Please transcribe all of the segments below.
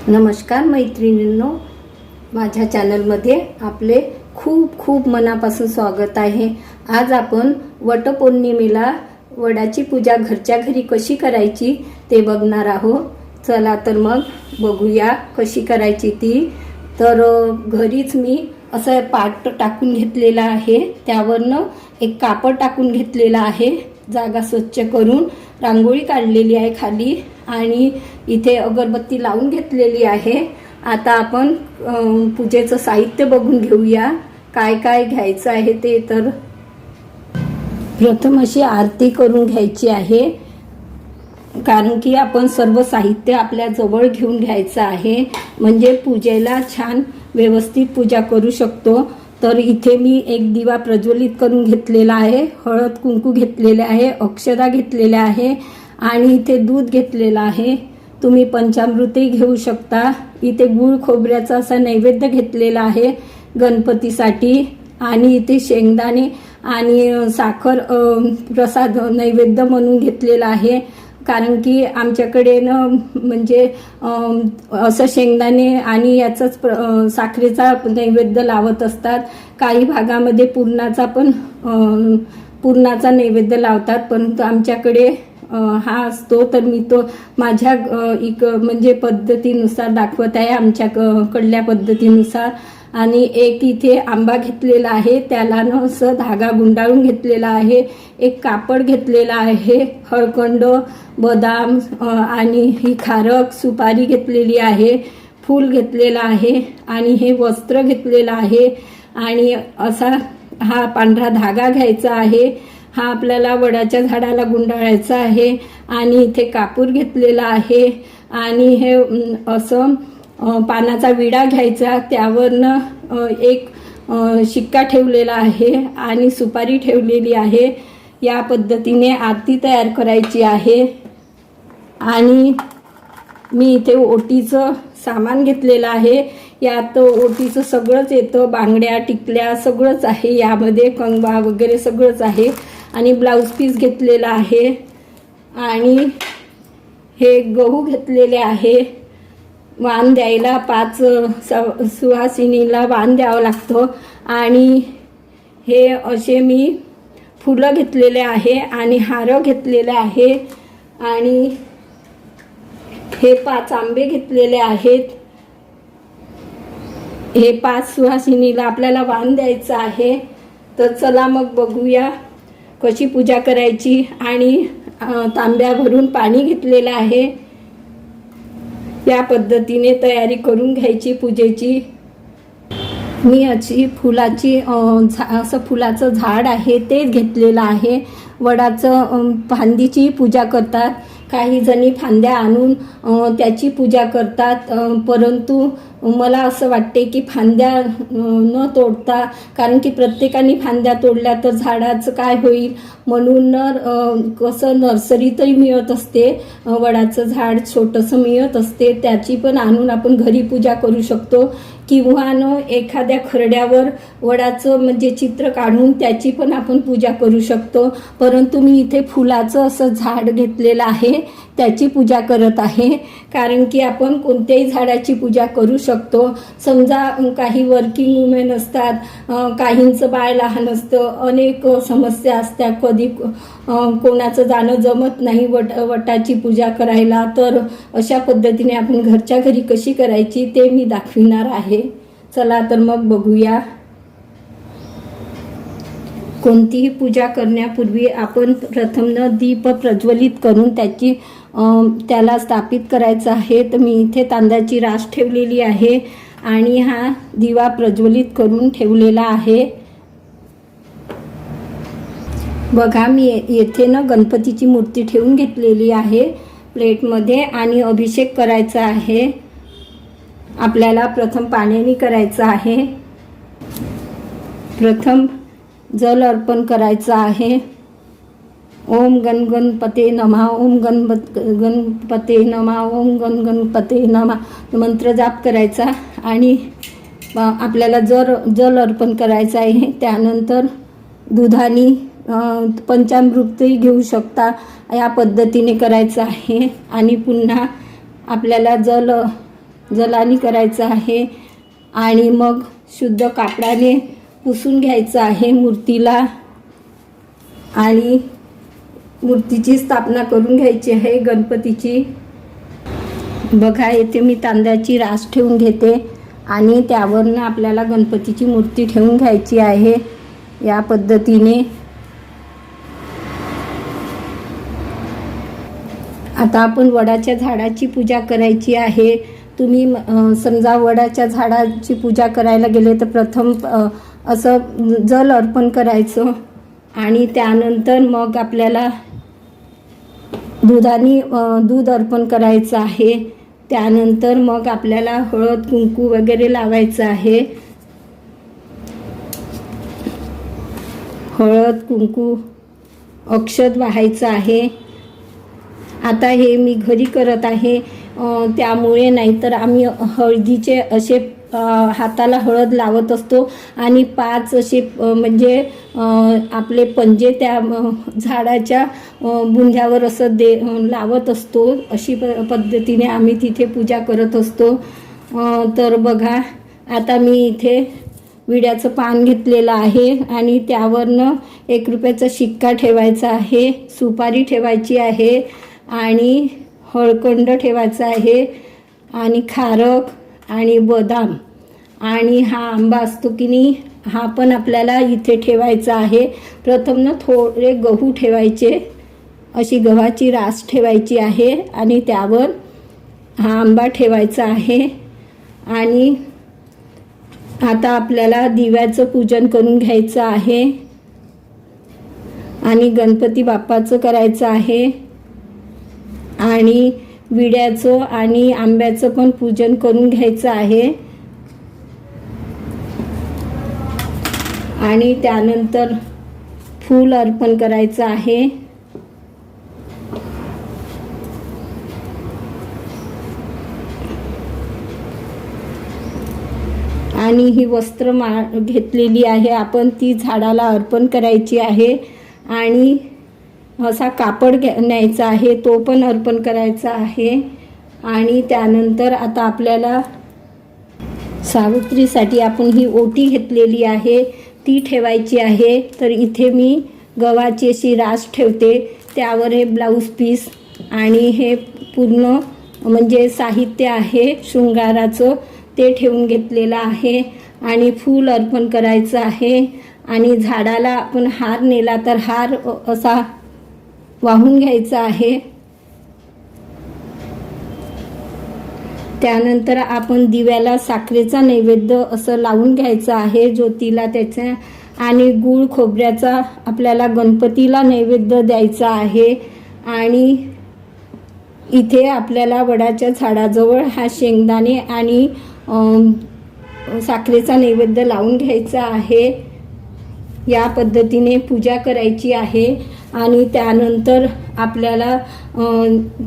नमस्कार मैत्रिणींनो, माझ्या चॅनलमध्ये आपले खूप खूप मनापासून स्वागत आहे। आज आपण वटपौर्णिमेला वडाची पूजा घरच्या घरी कशी करायची ते बघणार आहोत। चला तर मग बघूया कशी करायची ती। तर घरीच मी असं पाट टाकून घेतलेला आहे, त्यावरनं एक कापड टाकून घेतलेला आहे, जागा स्वच्छ करून रांगोळी काढलेली आहे खाली आणि इथे अगरबत्ती लावून घेतलेली आहे। आता आपण पूजेचं साहित्य बघून घेऊया काय काय घ्यायचं आहे ते। तर प्रथम अशी आरती करून घ्यायची आहे, कारण की आपण सर्व साहित्य आपल्या जवळ घेऊन घ्यायचं आहे, म्हणजे पूजेला छान व्यवस्थित पूजा करू शकतो। तर इथे मी एक दिवा प्रज्वलित करून घेतलेला आहे, हळद कुंकू घेतलेले आहे, अक्षता घेतलेल्या आहे आणि इथे दूध घेतलेला आहे। तुम्ही पंचामृतही घेऊ शकता। इथे गूळ खोबऱ्याचा असा नैवेद्य घेतलेला आहे गणपतीसाठी आणि इथे शेंगदाणे आणि साखर प्रसाद नैवेद्य म्हणून घेतलेला आहे, कारण की आमच्याकडे म्हणजे असं शेंगदाणे आणि याचंच साखरेचा नैवेद्य लावत असतात। काही भागामध्ये पुरणाचा नैवेद्य लावतात, परंतु आमच्याकडे हा असतो। तर मी तो माझ्या म्हणजे पद्धतीनुसार दाखवत आहे, आमच्याकडल्या पद्धतीनुसार। आणि एक इथे आंबा घेतलेला आहे, त्याला असं धागा गुंडाळून घेतलेला आहे। एक कापड घेतलेला आहे, हळकंड, बदाम आणि ही खारक सुपारी घेतलेली आहे, फूल घेतलेला आहे आणि हे वस्त्र घेतलेलं आहे आणि असा हा पांढरा धागा घ्यायचा आहे। हा आपल्याला वडाच्या झाडाला गुंडाळायचा आहे आणि इथे कापूर घेतलेला आहे आणि हे असं पानाचा विडा घ्यायचा, त्यावरनं एक शिक्का ठेवलेला आहे आणि सुपारी ठेवलेली आहे। या पद्धतीने आरती तयार करायची आहे। आणि मी इथे ओटीचं सामान घेतलेलं आहे, यात ओटीचं सगळंच येतं, बांगड्या टिकल्या सगळंच आहे यामध्ये, कंगवा वगैरे सगळंच आहे। आणि ब्लाऊज पीस घेतलेला आहे आणि हे गहू घेतलेले आहे। वाण द्यायला 5 सुहासिनीला वाण द्यावं लागतं आणि हे असे मी फुलं घेतलेले आहे आणि हार घेतलेले आहे आणि हे 5 आंबे घेतलेले आहेत। हे 5 सुहासिनीला आपल्याला वाण द्यायचं आहे। तर चला मग बघूया कशी पूजा करायची। आणि तांब्या भरून पाणी घेतलेलं आहे। या पद्धतीने तयारी करून घ्यायची पूजेची। मी अशी असं फुलाचं झाड आहे ते घेतलेलं आहे। वडाचं फांदीची पूजा करतात, काही जणी फांद्या आणून त्याची पूजा करतात, परंतु मला असं वाटते की फांद्या न तोडता, कारण की प्रत्येकाने फांद्या तोडल्या तर झाडाचं काय होईल, म्हणून कसं नर्सरीतही मिळत असते, वडाचं झाड छोटंसं मिळत असते, त्याची पण आणून आपण घरी पूजा करू शकतो। किंवा एखाद्या खरड्यावर वडाचं म्हणजे चित्र काढून त्याची पण आपण पूजा करू शकतो। परंतु मी इथे फुलाचं असं झाड घेतलेलं आहे, त्याची पूजा करत आहे, कारण की आपण कोणत्याही झाडाची पूजा करू शकतो। समजा काही वर्किंग वुमेन असतात, काहींचं बाळ लहान असतं, अनेक समस्या असतात, कधी कोणाचं जाणं जमत नाही वटाची पूजा करायला, तर अशा पद्धतीने आपण घरच्या घरी कशी करायची ते मी दाखविणार आहे। चला तर मग बघूया। कोणतीही पूजा करण्यापूर्वी आपण प्रथम दीप प्रज्वलित करून त्याला स्थापित करायचं आहे। तर मी इथे तांदळाची रास ठेवलेली आहे आणि हा दिवा प्रज्वलित करून ठेवलेला आहे। बघा, मी येथे गणपतीची मूर्ती ठेवून घेतलेली आहे प्लेटमध्ये आणि अभिषेक करायचा आहे। आपल्याला प्रथम पाण्याने करायचं आहे। प्रथम जल अर्पण करायचं आहे। ओम गणपते नमः, ओम गणपते नमः, ओम गणपते नमः मंत्र जाप करायचा आणि आपल्याला जल अर्पण करायचं आहे। त्यानंतर दुधाने पंचामृतही घेऊ शकता, या पद्धतीने करायचं आहे। आणि पुन्हा आपल्याला जल जलानी करायचं आहे आणि मग शुद्ध कापडाने पुसून घ्यायचं आहे मूर्तीला आणि मूर्तीची स्थापना करून घ्यायची आहे गणपतीची. बघा येथे मी तांदळाची रास ठेवून घेते आणि त्यावरनं आपल्याला गणपतीची मूर्ती ठेवून घ्यायची आहे. या पद्धतीने आता आपण वडाच्या झाडाची पूजा करायची आहे. तुम्ही समजा वडाच्या झाडाची पूजा करायला गेले तर प्रथम असं जल अर्पण करायचं आणि त्यानंतर मग आपल्याला दूध अर्पण करायचं आहे. त्यानंतर मग आपल्याला हळद कुंकू वगैरे लावायचं आहे. हळद कुंकू अक्षत वाहायचं आहे. आता हे मी घरी करत आहे त्यामुळे, नाहीतर आम्ही हळदीचे असे हाताला हळद लावत असतो आणि 5 असे म्हणजे आपले पंजे त्या झाडाच्या बुंध्यावर असं लावत असतो. अशी पद्धतीने आम्ही तिथे पूजा करत असतो. तर बघा आता मी इथे विड्याचं पान घेतलेलं आहे आणि त्यावरनं 1 रुपयाचा शिक्का ठेवायचा आहे, सुपारी ठेवायची आहे आणि हळकुंड ठेवायचा आहे आणि खारक आणि बदाम आणि हा आंबा असतो की नाही, हा पण आपल्याला इथे ठेवायचा आहे. प्रथम ना थोडे गहू ठेवायचे, अशी गव्हाची रास ठेवायची आहे आणि त्यावर हा आंबा ठेवायचा आहे. आणि आता आपल्याला दिव्याचं पूजन करून घ्यायचं आहे आणि गणपती बाप्पाचं करायचं आहे आणि विड्याचं आणि आंब्याचं पण पूजन करून घ्यायचं आहे. आणि त्यानंतर फूल अर्पण करायचं आहे. आणि ही वस्त्र घेतलेली आहे आपण, ती झाडाला अर्पण करायची आहे. आणि असा कापड न्यायचा आहे, तो पण अर्पण करायचा आहे. आणि त्यानंतर आता आपल्याला सावित्रीसाठी आपण ही ओटी घेतलेली आहे, ती ठेवायची आहे. तर इथे मी गव्हाची अशी रास ठेवते, त्यावर हे ब्लाऊज पीस आणि हे पूर्ण म्हणजे साहित्य आहे शृंगाराचं, ते ठेवून घेतलेलं आहे. आणि फूल अर्पण करायचं आहे. आणि झाडाला आपण हार नेला तर हार असा वाहून घ्यायचा आहे. त्यानंतर आपण दिव्याला साखरेचा नैवेद्य असं लावून घ्यायचं आहे ज्योतीला त्याच्या. आणि गूळ खोबऱ्याचा आपल्याला गणपतीला नैवेद्य द्यायचा आहे. आणि इथे आपल्याला वडाच्या झाडाजवळ हा शेंगदाणे आणि साखरेचा नैवेद्य लावून घ्यायचा आहे. या पद्धतीने पूजा करायची आहे. आणि त्यानंतर आपल्याला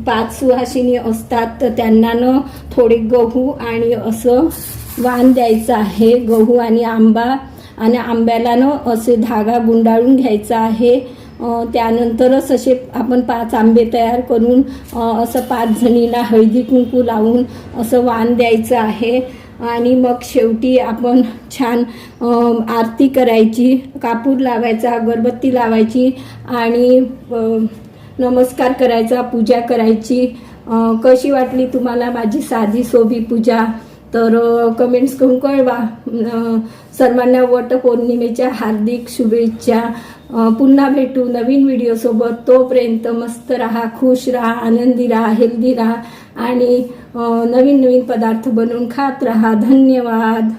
5 सुहासिनी असतात, तर त्यांना न थोडे गहू आणि असं वाण द्यायचं आहे. गहू आणि आंबा, आणि आंब्याला न असे धागा गुंडाळून घ्यायचा आहे. त्यानंतरच असे आपण 5 आंबे तयार करून असं 5 जणींना हळदी कुंकू लावून असं वाण द्यायचं आहे. आणि मग शेवटी आपण छान आरती करायची, कापूर लावायचा, अगरबत्ती लावायची आणि नमस्कार करायचा, पूजा करायची. कशी वाटली तुम्हाला माझी साधी सोपी पूजा? तर कमेंट्स करून कळवा. सर्वांना वटपौर्णिमेच्या हार्दिक शुभेच्छा. पुन्हा भेटू नवीन व्हिडिओसोबत. तोपर्यंत मस्त राहा, खुश राहा, आनंदी राहा, हेल्दी राहा आणि नवीन नवीन पदार्थ बनवून खात राहा. धन्यवाद.